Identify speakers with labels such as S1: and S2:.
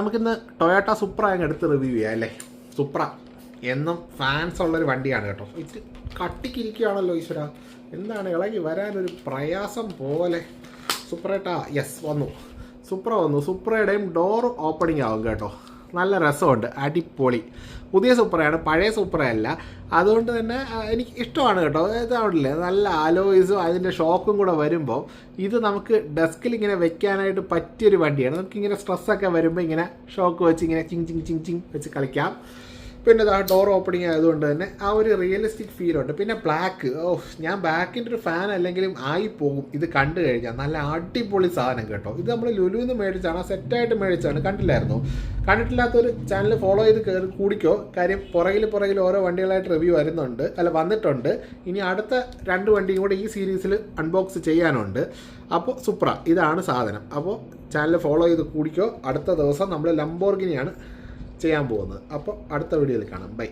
S1: നമുക്കിന്ന് ടൊയോട്ട സുപ്ര അങ്ങ് എടുത്ത് റിവ്യൂ ചെയ്യാം അല്ലേ. സുപ്ര എന്നും ഫാൻസ് ഉള്ളൊരു വണ്ടിയാണ് കേട്ടോ. ഇത് കട്ടിക്കിരിക്കുകയാണല്ലോ ഈശ്വര, എന്താണ് ഇളകി വരാനൊരു പ്രയാസം പോലെ. സുപ്രേട്ടാ യെസ് വന്നു, സുപ്ര വന്നു. സുപ്രയുടെയും ഡോർ ഓപ്പണിംഗ് ആവും കേട്ടോ. നല്ല രസമുണ്ട്, അടിപൊളി. പുതിയ സൂപ്പറയാണ്, പഴയ സൂപ്പറയല്ല. അതുകൊണ്ട് തന്നെ എനിക്ക് ഇഷ്ടമാണ് കേട്ടോ. ഇതാവില്ലേ, നല്ല അലോയ്സും അതിൻ്റെ ഷോക്കും കൂടെ വരുമ്പോൾ ഇത് നമുക്ക് ഡെസ്കിൽ ഇങ്ങനെ വെക്കാനായിട്ട് പറ്റിയൊരു വണ്ടിയാണ്. നമുക്കിങ്ങനെ സ്ട്രെസ്സൊക്കെ വരുമ്പോൾ ഇങ്ങനെ ഷോക്ക് വെച്ച് ഇങ്ങനെ ചിങ് ചിങ് ചിങ് ചിങ് വെച്ച് കളിക്കാം. പിന്നെ ഡോർ ഓപ്പണിങ് ആയതുകൊണ്ട് തന്നെ ആ ഒരു റിയലിസ്റ്റിക് ഫീലുണ്ട്. പിന്നെ ബ്ലാക്ക്, ഞാൻ ബാക്കിൻ്റെ ഒരു ഫാൻ അല്ലെങ്കിലും ആയി പോകും ഇത് കണ്ടു കഴിഞ്ഞാൽ. നല്ല അടിപൊളി സാധനം കേട്ടോ. ഇത് നമ്മൾ ലുലുവിൽ നിന്ന് മേടിച്ചാണ്, സെറ്റായിട്ട് മേടിച്ചാണ്. കണ്ടില്ലായിരുന്നു? കണ്ടിട്ടില്ലാത്തൊരു ചാനൽ ഫോളോ ചെയ്ത് കയറി കൂടിക്കോ. കാര്യം പുറകിൽ ഓരോ വണ്ടികളായിട്ട് റിവ്യൂ വന്നിട്ടുണ്ട്. ഇനി അടുത്ത 2 വണ്ടിയും കൂടെ ഈ സീരീസിൽ അൺബോക്സ് ചെയ്യാനുണ്ട്. അപ്പോൾ സുപ്ര ഇതാണ് സാധനം. അപ്പോൾ ചാനൽ ഫോളോ ചെയ്ത് കൂടിക്കോ. അടുത്ത ദിവസം നമ്മൾ ലംബോർഗിനിയാണ് ചെയ്യാൻ പോകുന്നത്. അപ്പോൾ അടുത്ത വീഡിയോയിൽ കാണാം. ബൈ.